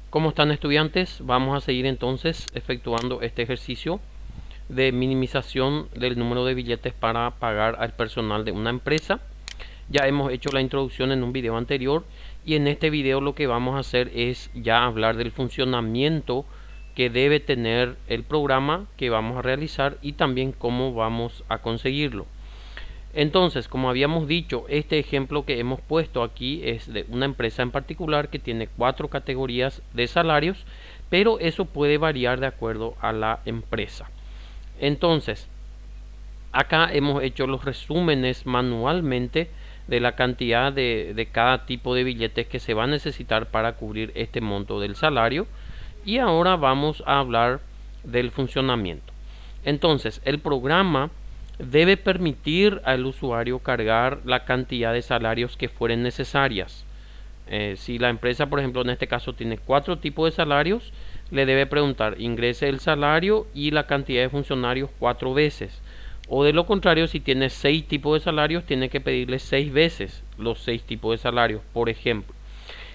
¿Cómo están, estudiantes? Vamos a seguir entonces efectuando este ejercicio de minimización del número de billetes para pagar al personal de una empresa. Ya hemos hecho la introducción en un video anterior y en este video lo que vamos a hacer es ya hablar del funcionamiento que debe tener el programa que vamos a realizar y también cómo vamos a conseguirlo. Entonces, como habíamos dicho, este ejemplo que hemos puesto aquí es de una empresa en particular que tiene 4 categorías de salarios, pero eso puede variar de acuerdo a la empresa. Entonces, acá hemos hecho los resúmenes manualmente de la cantidad de cada tipo de billetes que se va a necesitar para cubrir este monto del salario. Y ahora vamos a hablar del funcionamiento. Entonces, el programa debe permitir al usuario cargar la cantidad de salarios que fueren necesarias. Si la empresa, por ejemplo, en este caso tiene 4 tipos de salarios, le debe preguntar: ingrese el salario y la cantidad de funcionarios 4 veces. O de lo contrario, si tiene 6 tipos de salarios, tiene que pedirle 6 veces los 6 tipos de salarios, por ejemplo.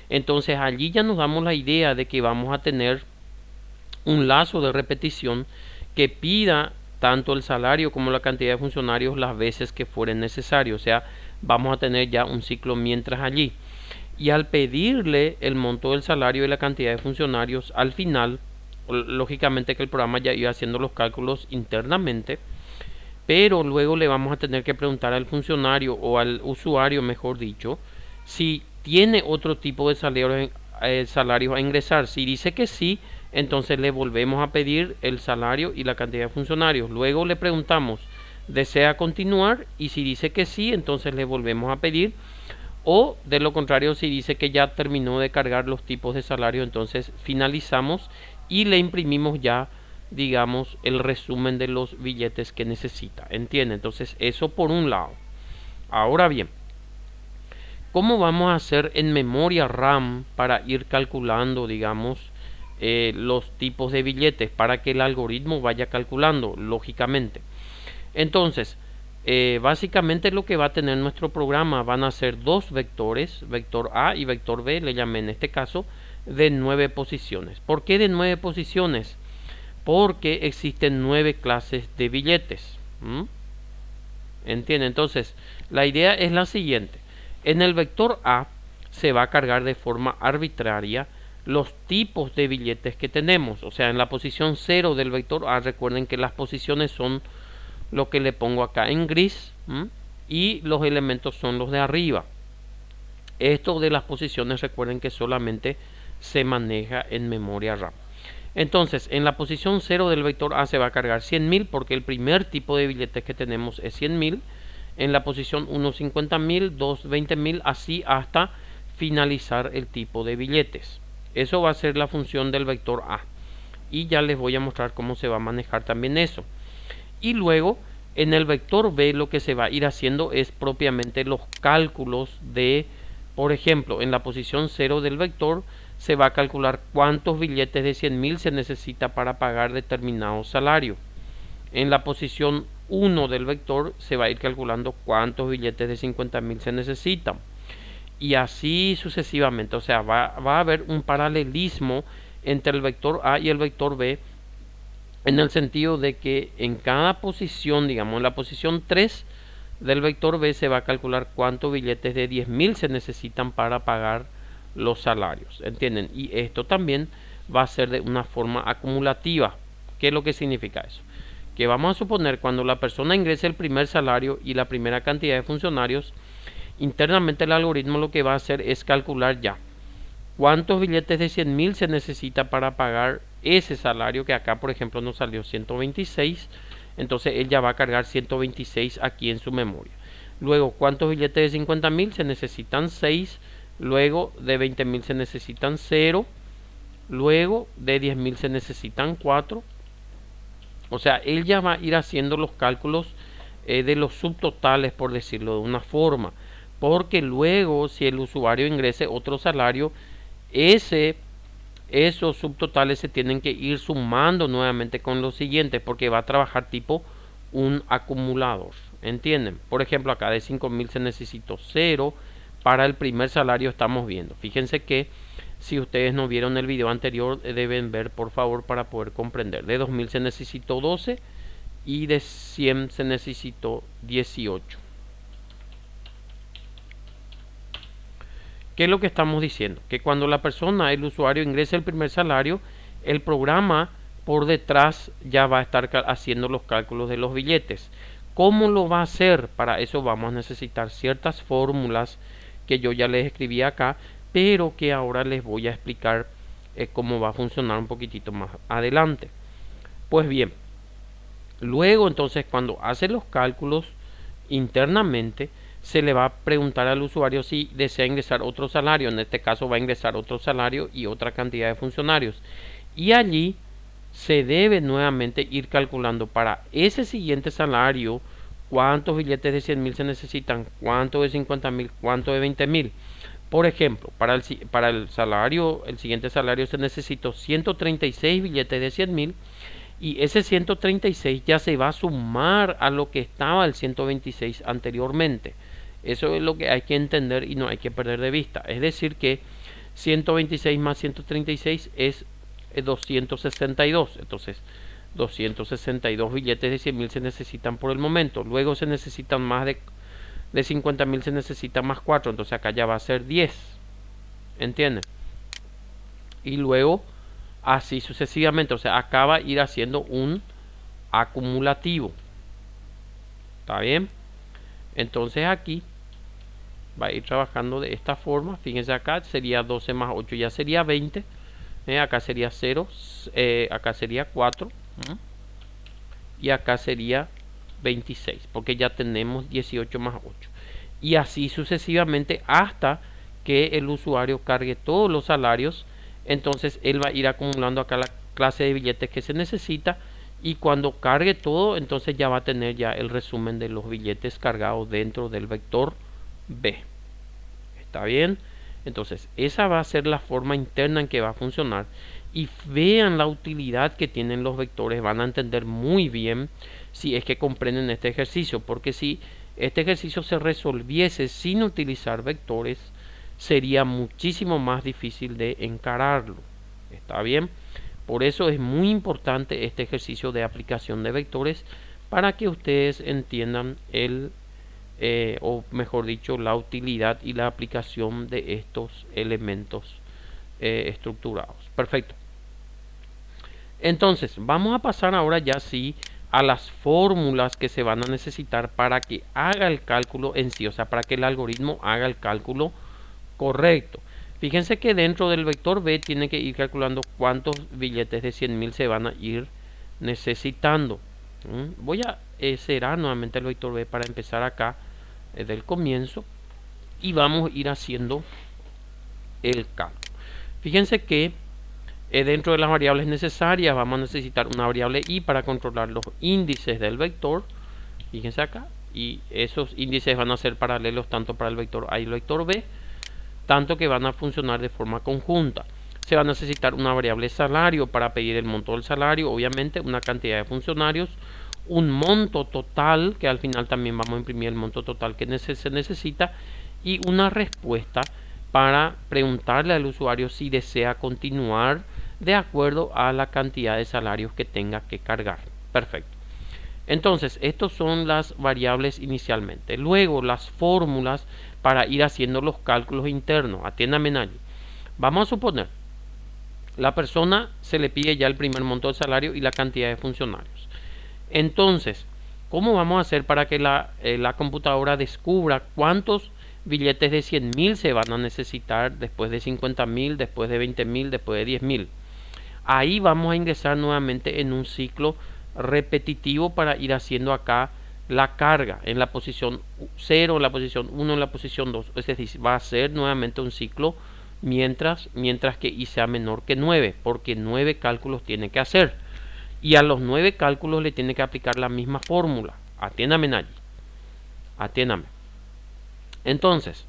Entonces allí ya nos damos la idea de que vamos a tener un lazo de repetición que pida tanto el salario como la cantidad de funcionarios las veces que fueren necesarios. O sea, vamos a tener ya un ciclo mientras allí. Y al pedirle el monto del salario y la cantidad de funcionarios, al final, lógicamente que el programa ya iba haciendo los cálculos internamente, pero luego le vamos a tener que preguntar al funcionario o al usuario, mejor dicho, si tiene otro tipo de salario a ingresar. Si dice que sí, entonces le volvemos a pedir el salario y la cantidad de funcionarios. Luego le preguntamos: ¿desea continuar? Y si dice que sí, entonces le volvemos a pedir. O de lo contrario, si dice que ya terminó de cargar los tipos de salario, entonces finalizamos y le imprimimos ya, digamos, el resumen de los billetes que necesita. ¿Entiende? Entonces eso por un lado. Ahora bien, ¿cómo vamos a hacer en memoria RAM para ir calculando, digamos, los tipos de billetes para que el algoritmo vaya calculando lógicamente? Entonces, básicamente lo que va a tener nuestro programa van a ser dos vectores, vector A y vector B, le llamé en este caso, de 9 posiciones. ¿Por qué de 9 posiciones? Porque existen 9 clases de billetes. ¿Entiende? Entonces, la idea es la siguiente. En el vector A se va a cargar de forma arbitraria los tipos de billetes que tenemos. O sea, en la posición 0 del vector A, recuerden que las posiciones son lo que le pongo acá en gris, y los elementos son los de arriba. Esto de las posiciones, recuerden que solamente se maneja en memoria RAM. Entonces, en la posición 0 del vector A se va a cargar 100.000 porque el primer tipo de billetes que tenemos es 100.000. En la posición 1, 50.000, 2, 20.000, así hasta finalizar el tipo de billetes. Eso va a ser la función del vector A. Y ya les voy a mostrar cómo se va a manejar también eso. Y luego, en el vector B, lo que se va a ir haciendo es propiamente los cálculos de, por ejemplo, en la posición 0 del vector, se va a calcular cuántos billetes de 100.000 se necesita para pagar determinado salario. En la posición 1 del vector se va a ir calculando cuántos billetes de 50.000 se necesitan. Y así sucesivamente. O sea, va a haber un paralelismo entre el vector A y el vector B, en el sentido de que en cada posición, digamos en la posición 3 del vector B, se va a calcular cuántos billetes de 10.000 se necesitan para pagar los salarios. ¿Entienden? Y esto también va a ser de una forma acumulativa. ¿Qué es lo que significa eso? Que vamos a suponer cuando la persona ingrese el primer salario y la primera cantidad de funcionarios, internamente el algoritmo lo que va a hacer es calcular ya cuántos billetes de 100.000 se necesita para pagar ese salario, que acá por ejemplo nos salió 126. Entonces él ya va a cargar 126 aquí en su memoria. Luego, cuántos billetes de 50.000 se necesitan 6. Luego de 20.000 se necesitan 0. Luego de 10.000 se necesitan 4. O sea, él ya va a ir haciendo los cálculos de los subtotales, por decirlo de una forma. Porque luego, si el usuario ingrese otro salario, esos subtotales se tienen que ir sumando nuevamente con los siguientes, porque va a trabajar tipo un acumulador. ¿Entienden? Por ejemplo, acá de 5.000 se necesitó 0. Para el primer salario estamos viendo. Fíjense que Si ustedes no vieron el video anterior, deben ver por favor para poder comprender. De 2000 se necesitó 12 y de 100 se necesitó 18. ¿Qué es lo que estamos diciendo? Que cuando la persona, el usuario, ingrese el primer salario, el programa por detrás ya va a estar haciendo los cálculos de los billetes. ¿Cómo lo va a hacer? Para eso vamos a necesitar ciertas fórmulas que yo ya les escribí acá, pero que ahora les voy a explicar cómo va a funcionar un poquitito más adelante. Pues bien, luego entonces cuando hace los cálculos internamente, se le va a preguntar al usuario si desea ingresar otro salario. En este caso va a ingresar otro salario y otra cantidad de funcionarios. Y allí se debe nuevamente ir calculando para ese siguiente salario cuántos billetes de 100.000 se necesitan, cuántos de 50.000, cuántos de 20.000. Por ejemplo, para el salario, el siguiente salario se necesitó 136 billetes de 100.000 y ese 136 ya se va a sumar a lo que estaba el 126 anteriormente. Eso es lo que hay que entender y no hay que perder de vista. Es decir que 126 más 136 es 262. Entonces 262 billetes de 100.000 se necesitan por el momento. Luego se necesitan más de 50.000, se necesitan más 4. Entonces acá ya va a ser 10. ¿Entienden? Y luego así sucesivamente. O sea, acá va a ir haciendo un acumulativo. ¿Está bien? Entonces aquí va a ir trabajando de esta forma. Fíjense acá, sería 12 más 8, ya sería 20. Acá sería 0, acá sería 4. Y acá sería 26, porque ya tenemos 18 más 8. Y así sucesivamente hasta que el usuario cargue todos los salarios. Entonces él va a ir acumulando acá la clase de billetes que se necesita. Y cuando cargue todo, entonces ya va a tener ya el resumen de los billetes cargados dentro del vector B. ¿Está bien? Entonces esa va a ser la forma interna en que va a funcionar. Y vean la utilidad que tienen los vectores. Van a entender muy bien si es que comprenden este ejercicio. Porque si este ejercicio se resolviese sin utilizar vectores, sería muchísimo más difícil de encararlo. ¿Está bien? Por eso es muy importante este ejercicio de aplicación de vectores para que ustedes entiendan o mejor dicho, la utilidad y la aplicación de estos elementos estructurados. Perfecto. Entonces, vamos a pasar ahora ya sí a las fórmulas que se van a necesitar para que haga el cálculo en sí, o sea, para que el algoritmo haga el cálculo correcto. Fíjense que dentro del vector B tiene que ir calculando cuántos billetes de 100.000 se van a ir necesitando. Voy a cerrar nuevamente el vector B para empezar acá desde el comienzo y vamos a ir haciendo el cálculo. Fíjense que dentro de las variables necesarias vamos a necesitar una variable i para controlar los índices del vector. Fíjense acá, y esos índices van a ser paralelos tanto para el vector A y el vector B, tanto que van a funcionar de forma conjunta. Se va a necesitar una variable salario para pedir el monto del salario, obviamente una cantidad de funcionarios, un monto total, que al final también vamos a imprimir el monto total que se necesita, y una respuesta para preguntarle al usuario si desea continuar de acuerdo a la cantidad de salarios que tenga que cargar. Perfecto. Entonces, estas son las variables inicialmente. Luego, las fórmulas para ir haciendo los cálculos internos. Atiéndame allí. Vamos a suponer, la persona se le pide ya el primer monto de salario y la cantidad de funcionarios. Entonces, ¿cómo vamos a hacer para que la computadora descubra cuántos billetes de 100.000 se van a necesitar después de 50.000, después de 20.000, después de 10.000? Ahí vamos a ingresar nuevamente en un ciclo repetitivo para ir haciendo acá la carga en la posición 0, en la posición 1, en la posición 2. Es decir, va a ser nuevamente un ciclo mientras que i sea menor que 9, porque 9 cálculos tiene que hacer. Y a los 9 cálculos le tiene que aplicar la misma fórmula. Atiéndame allí. Atiéndame. Entonces,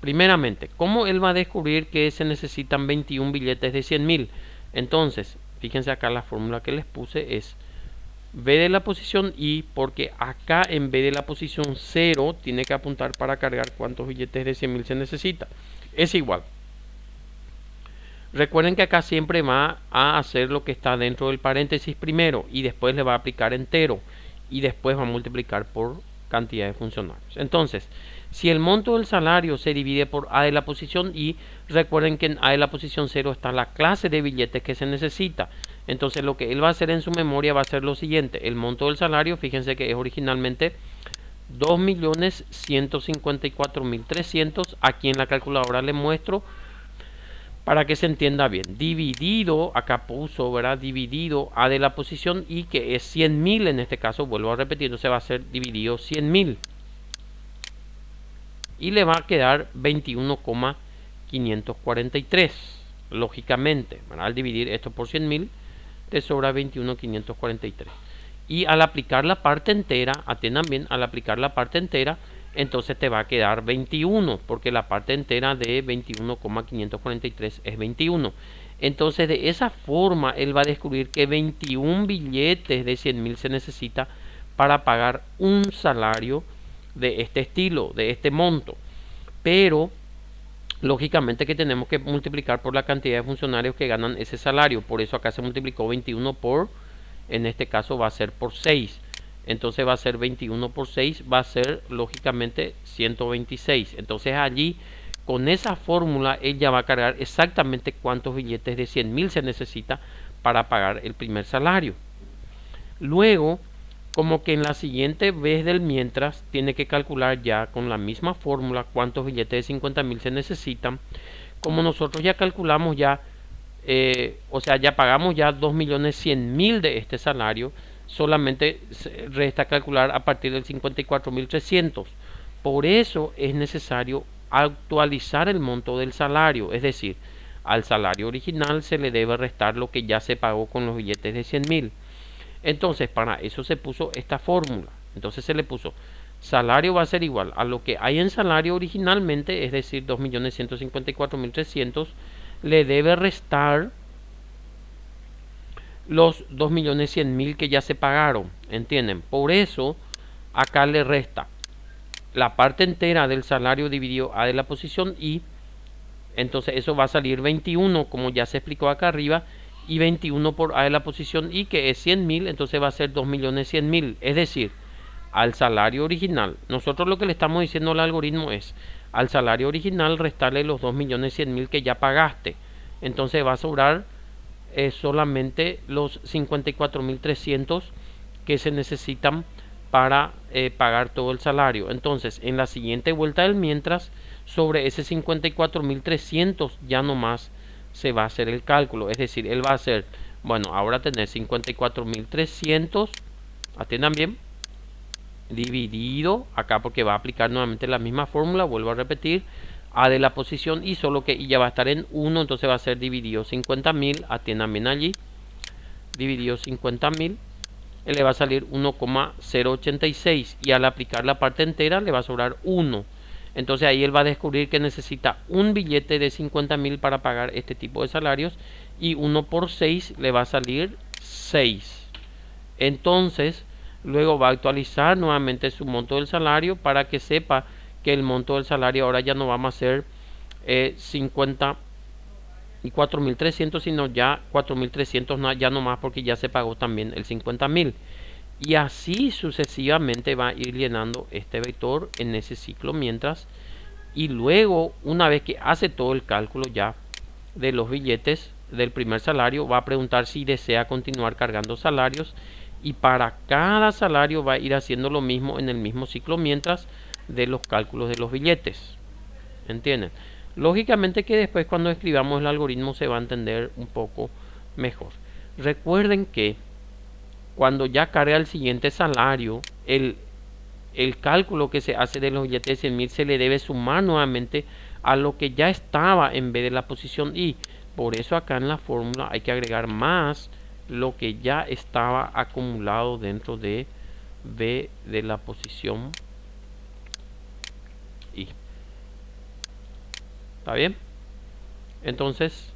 primeramente, ¿cómo él va a descubrir que se necesitan 21 billetes de 100.000? Entonces, fíjense acá la fórmula que les puse es B de la posición I, porque acá en vez de la posición 0 tiene que apuntar para cargar cuántos billetes de 100.000 se necesita. Es igual. Recuerden que acá siempre va a hacer lo que está dentro del paréntesis primero y después le va a aplicar entero y después va a multiplicar por cantidad de funcionarios. Entonces, si el monto del salario se divide por A de la posición I, recuerden que en A de la posición 0 está la clase de billetes que se necesita. Entonces lo que él va a hacer en su memoria va a ser lo siguiente. El monto del salario, fíjense que es originalmente 2.154.300. Aquí en la calculadora le muestro para que se entienda bien. Dividido, acá puso, ¿verdad? Dividido A de la posición I, que es 100.000 en este caso, vuelvo a repetir, entonces va a ser dividido 100.000. Y le va a quedar 21,543. Lógicamente, ¿verdad? Al dividir esto por 100.000, te sobra 21,543. Y al aplicar la parte entera, atiendan bien, al aplicar la parte entera, entonces te va a quedar 21, porque la parte entera de 21,543 es 21. Entonces de esa forma él va a descubrir que 21 billetes de 100.000 se necesita para pagar un salario de este estilo, de este monto. Pero lógicamente que tenemos que multiplicar por la cantidad de funcionarios que ganan ese salario. Por eso acá se multiplicó 21 por, en este caso va a ser por 6. Entonces va a ser 21 por 6, va a ser lógicamente 126. Entonces allí, con esa fórmula, ella va a cargar exactamente cuántos billetes de 100.000 se necesita para pagar el primer salario. Luego, como que en la siguiente vez del mientras, tiene que calcular ya con la misma fórmula cuántos billetes de 50.000 se necesitan. Como nosotros ya calculamos ya, o sea, ya pagamos ya 2.100.000 de este salario, solamente resta calcular a partir del 54.300. Por eso es necesario actualizar el monto del salario, es decir, al salario original se le debe restar lo que ya se pagó con los billetes de 100.000. Entonces para eso se puso esta fórmula. Entonces se le puso salario va a ser igual a lo que hay en salario originalmente, es decir, 2.154.300, le debe restar los 2.100.000 que ya se pagaron, ¿entienden? Por eso acá le resta la parte entera del salario dividido A de la posición I, entonces eso va a salir 21 como ya se explicó acá arriba, y 21 por A de la posición I, que es 100.000, entonces va a ser 2.100.000, es decir, al salario original. Nosotros lo que le estamos diciendo al algoritmo es, al salario original restarle los 2.100.000 que ya pagaste, entonces va a sobrar solamente los 54.300 que se necesitan para pagar todo el salario. Entonces en la siguiente vuelta del mientras, sobre ese 54.300 ya nomás se va a hacer el cálculo, es decir, él va a hacer, bueno, ahora tener 54.300, atiendan bien, dividido acá, porque va a aplicar nuevamente la misma fórmula, vuelvo a repetir, A de la posición y solo que I ya va a estar en 1, entonces va a ser dividido 50.000, atiendan bien allí, dividido 50.000, le va a salir 1,086 y al aplicar la parte entera le va a sobrar 1. Entonces ahí él va a descubrir que necesita un billete de 50.000 para pagar este tipo de salarios y 1 por 6 le va a salir 6. Entonces luego va a actualizar nuevamente su monto del salario para que sepa que el monto del salario ahora ya no vamos a ser 54.300, sino ya 4.300 ya no más, porque ya se pagó también el 50.000. Y así sucesivamente va a ir llenando este vector en ese ciclo mientras. Y luego, una vez que hace todo el cálculo ya de los billetes del primer salario, va a preguntar si desea continuar cargando salarios. Y para cada salario va a ir haciendo lo mismo en el mismo ciclo mientras de los cálculos de los billetes. ¿Entienden? Lógicamente que después cuando escribamos el algoritmo se va a entender un poco mejor. Recuerden que cuando ya carga el siguiente salario, el cálculo que se hace de los billetes de 100.000 se le debe sumar nuevamente a lo que ya estaba en vez de la posición I. Por eso acá en la fórmula hay que agregar más lo que ya estaba acumulado dentro de B de la posición I. ¿Está bien? Entonces,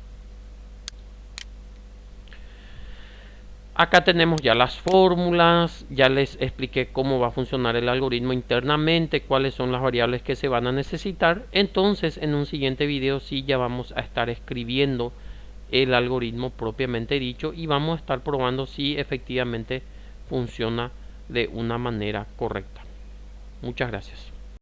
acá tenemos ya las fórmulas, ya les expliqué cómo va a funcionar el algoritmo internamente, cuáles son las variables que se van a necesitar. Entonces, en un siguiente video sí ya vamos a estar escribiendo el algoritmo propiamente dicho y vamos a estar probando si efectivamente funciona de una manera correcta. Muchas gracias.